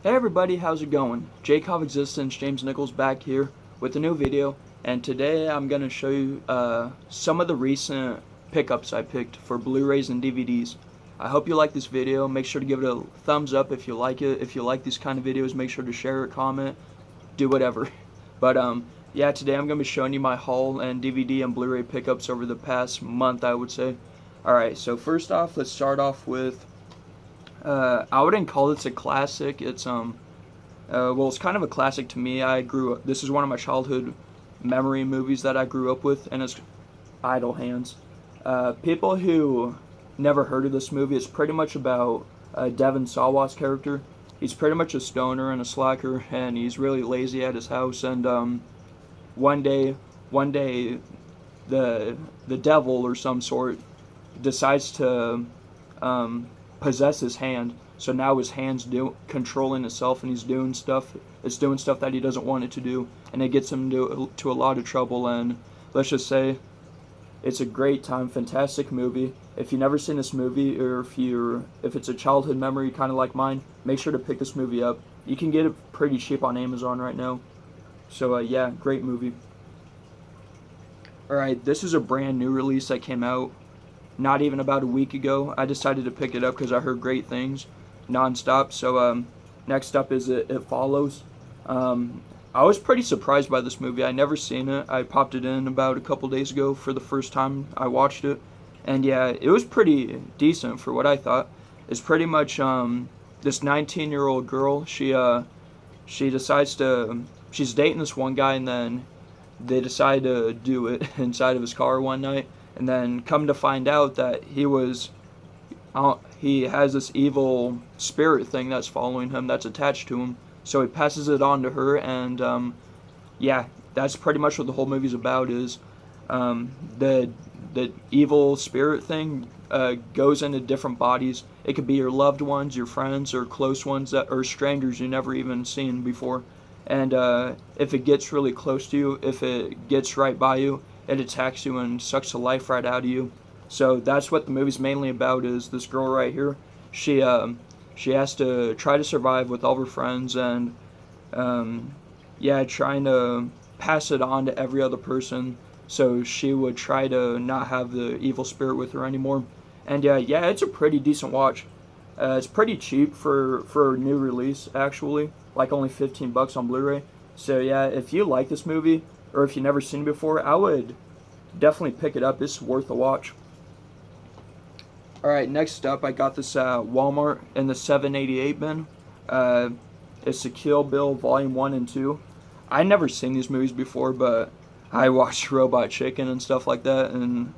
Hey everybody, how's it going? Jacob Existence, James Nichols back here with a new video, and today I'm going to show you some of the recent pickups I picked for Blu-rays and DVDs. I hope you like this video. Make sure to give it a thumbs up if you like it. If you like these kind of videos, make sure to share it, comment, do whatever. But yeah, today I'm going to be showing you my haul and DVD and Blu-ray pickups over the past month, I would say. Alright, so first off, let's start off with I wouldn't call this a classic. Well, it's kind of a classic to me. This is one of my childhood memory movies that I grew up with, and it's Idle Hands. People who never heard of this movie, it's pretty much about Devon Sawa's character. He's pretty much a stoner and a slacker, and he's really lazy at his house. And one day, one day, the devil or some sort decides to possess his hand. So now his hand's controlling itself, and he's doing stuff. It's doing stuff that he doesn't want it to do, and it gets him to a lot of trouble. And let's just say, it's a great time, fantastic movie. If you've never seen this movie, or if it's a childhood memory kind of like mine, make sure to pick this movie up. You can get it pretty cheap on Amazon right now. So yeah, great movie. All right, this is a brand new release that came out not even about a week ago. I decided to pick it up because I heard great things nonstop. So next up is It Follows. I was pretty surprised by this movie. I never seen it. I popped it in about a couple days ago for the first time I watched it, and yeah, it was pretty decent for what I thought. It's pretty much this 19-year-old girl. She decides to she's dating this one guy, and then they decide to do it inside of his car one night, and then come to find out that he has this evil spirit thing that's following him, that's attached to him. So he passes it on to her, and yeah, that's pretty much what the whole movie's about. Is the evil spirit thing goes into different bodies. It could be your loved ones, your friends, or close ones that or strangers you never even seen before. And if it gets really close to you, if it gets right by you, it attacks you and sucks the life right out of you. So that's what the movie's mainly about. Is this girl right here? She has to try to survive with all of her friends, and yeah, trying to pass it on to every other person. So she would try to not have the evil spirit with her anymore. And yeah, it's a pretty decent watch. It's pretty cheap for a new release, actually, like only 15 bucks on Blu-ray. So yeah, if you like this movie, or if you've never seen it before, I would definitely pick it up. It's worth a watch. Alright, next up, I got this at Walmart in the 788 bin. It's the Kill Bill Volume 1 and 2. I never seen these movies before, but I watched Robot Chicken and stuff like that, and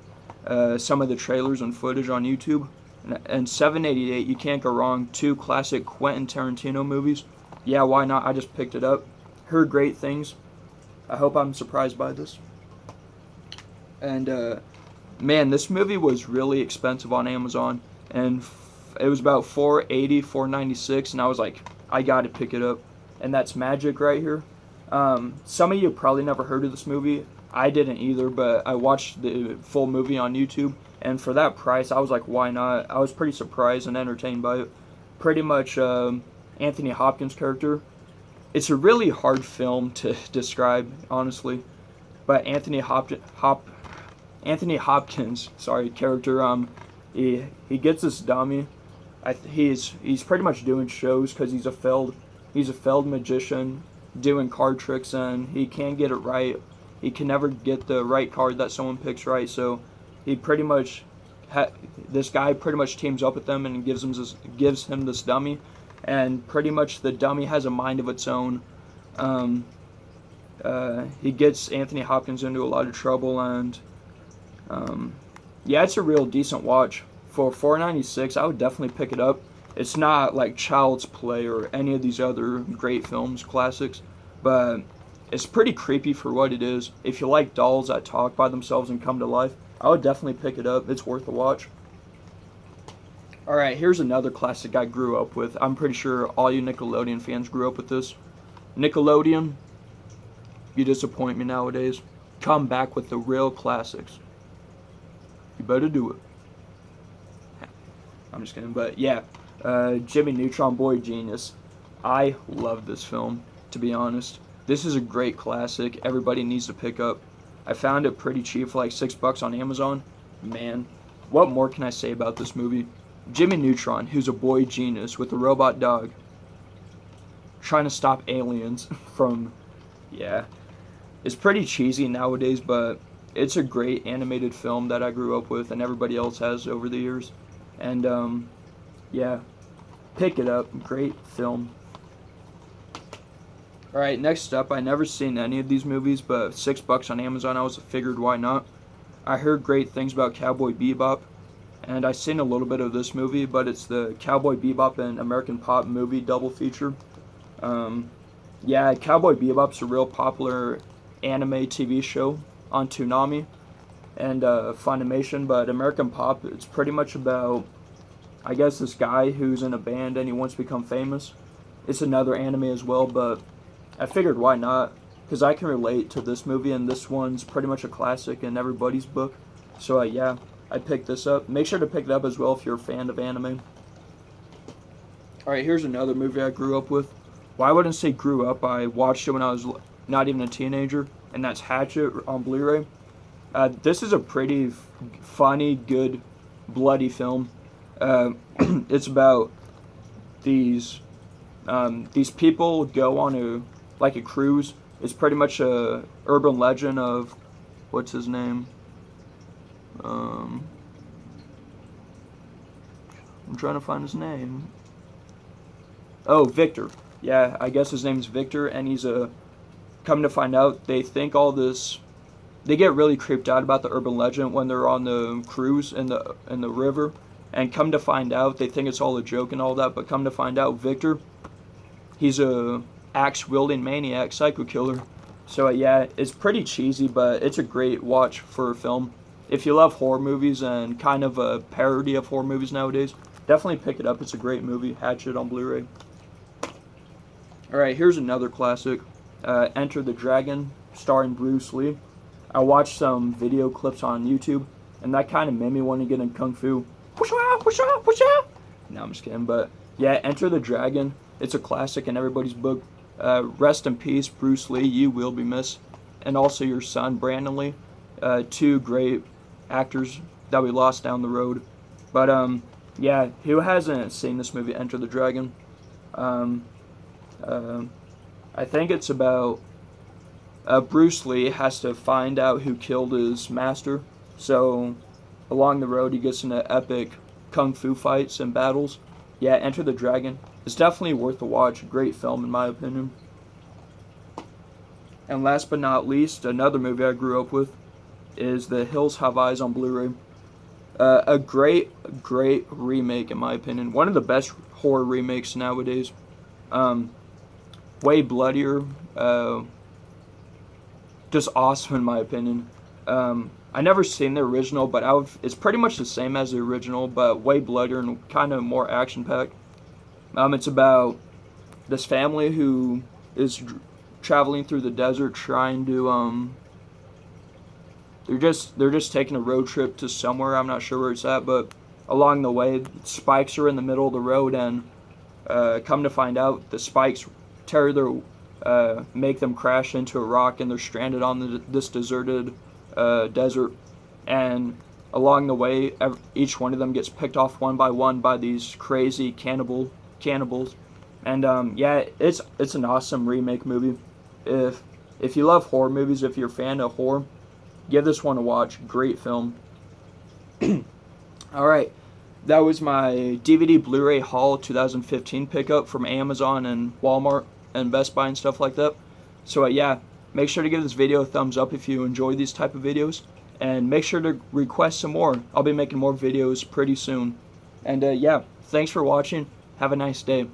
some of the trailers and footage on YouTube. And 788, you can't go wrong. Two classic Quentin Tarantino movies. Yeah, why not? I just picked it up. Heard great things. I hope I'm surprised by this. And man, this movie was really expensive on Amazon, and it was about $4.80, $4.96, and I was like, I gotta pick it up. And that's Magic right here. Some of you probably never heard of this movie. I didn't either, but I watched the full movie on YouTube, and for that price, I was like, why not? I was pretty surprised and entertained by it. Pretty much Anthony Hopkins' character. It's a really hard film to describe, honestly, but Anthony Hopkins, character. He gets this dummy. He's pretty much doing shows because he's a failed magician doing card tricks, and he can't get it right. He can never get the right card that someone picks right. So he pretty much this guy pretty much teams up with them and gives him this dummy, and pretty much the dummy has a mind of its own. He gets Anthony Hopkins into a lot of trouble, and yeah, it's a real decent watch. For $4.96, I would definitely pick it up. It's not like Child's Play or any of these other great films, classics, but it's pretty creepy for what it is. If you like dolls that talk by themselves and come to life, I would definitely pick it up. It's worth a watch. Alright, here's another classic I grew up with. I'm pretty sure all you Nickelodeon fans grew up with this. Nickelodeon, you disappoint me nowadays. Come back with the real classics. You better do it. I'm just kidding, but yeah, Jimmy Neutron Boy Genius. I love this film, to be honest. This is a great classic. Everybody needs to pick up. I found it pretty cheap for like $6 on Amazon. Man, what more can I say about this movie? Jimmy Neutron, who's a boy genius with a robot dog, trying to stop aliens from, yeah. It's pretty cheesy nowadays, but it's a great animated film that I grew up with and everybody else has over the years. And, yeah, pick it up. Great film. Alright, next up, I never seen any of these movies, but $6 on Amazon, I figured why not. I heard great things about Cowboy Bebop, and I seen a little bit of this movie, but it's the Cowboy Bebop and American Pop movie double feature. Yeah, Cowboy Bebop's a real popular anime TV show on Toonami and Funimation, but American Pop, it's pretty much about, I guess, this guy who's in a band and he wants to become famous. It's another anime as well, but I figured why not, because I can relate to this movie, and this one's pretty much a classic in everybody's book. So yeah, I picked this up. Make sure to pick it up as well if you're a fan of anime. Alright, here's another movie I grew up with. Well, I wouldn't say grew up, I watched it when I was not even a teenager, and that's Hatchet on Blu-ray. This is a pretty funny, good, bloody film. It's about these people go on a cruise. It's pretty much a urban legend of, what's his name? I'm trying to find his name. Oh, Victor. Yeah, I guess his name's Victor, and he's come to find out, they think all this, they get really creeped out about the urban legend when they're on the cruise in the river, and come to find out, they think it's all a joke and all that, but come to find out, Victor, he's a axe-wielding maniac, psycho killer. So yeah, it's pretty cheesy, but it's a great watch for a film. If you love horror movies and kind of a parody of horror movies nowadays, definitely pick it up. It's a great movie. Hatchet on Blu-ray. Alright, here's another classic. Enter the Dragon, starring Bruce Lee. I watched some video clips on YouTube, and that kind of made me want to get in Kung Fu. No, I'm just kidding, but yeah, Enter the Dragon. It's a classic in everybody's book. Rest in peace, Bruce Lee. You will be missed. And also your son, Brandon Lee. Two great actors that we lost down the road. But, yeah, who hasn't seen this movie, Enter the Dragon? I think it's about Bruce Lee has to find out who killed his master. So, along the road, he gets into epic kung fu fights and battles. Yeah, Enter the Dragon. It's definitely worth a watch. Great film, in my opinion. And last but not least, another movie I grew up with is The Hills Have Eyes on Blu-ray. A great remake, in my opinion. One of the best horror remakes nowadays. Way bloodier. Just awesome, in my opinion. I never seen the original, but it's pretty much the same as the original, but way bloodier and kind of more action-packed. It's about this family who is traveling through the desert trying to, they're just taking a road trip to somewhere. I'm not sure where it's at, but along the way, spikes are in the middle of the road, and come to find out, the spikes make them crash into a rock, and they're stranded on this deserted desert. And along the way, each one of them gets picked off one by these crazy cannibals. And yeah, it's an awesome remake movie. If you love horror movies, if you're a fan of horror, give this one a watch. Great film. Alright, that was my DVD Blu-ray haul 2015 pickup from Amazon and Walmart and Best Buy and stuff like that. So yeah, make sure to give this video a thumbs up if you enjoy these type of videos, and make sure to request some more. I'll be making more videos pretty soon. And yeah, thanks for watching. Have a nice day.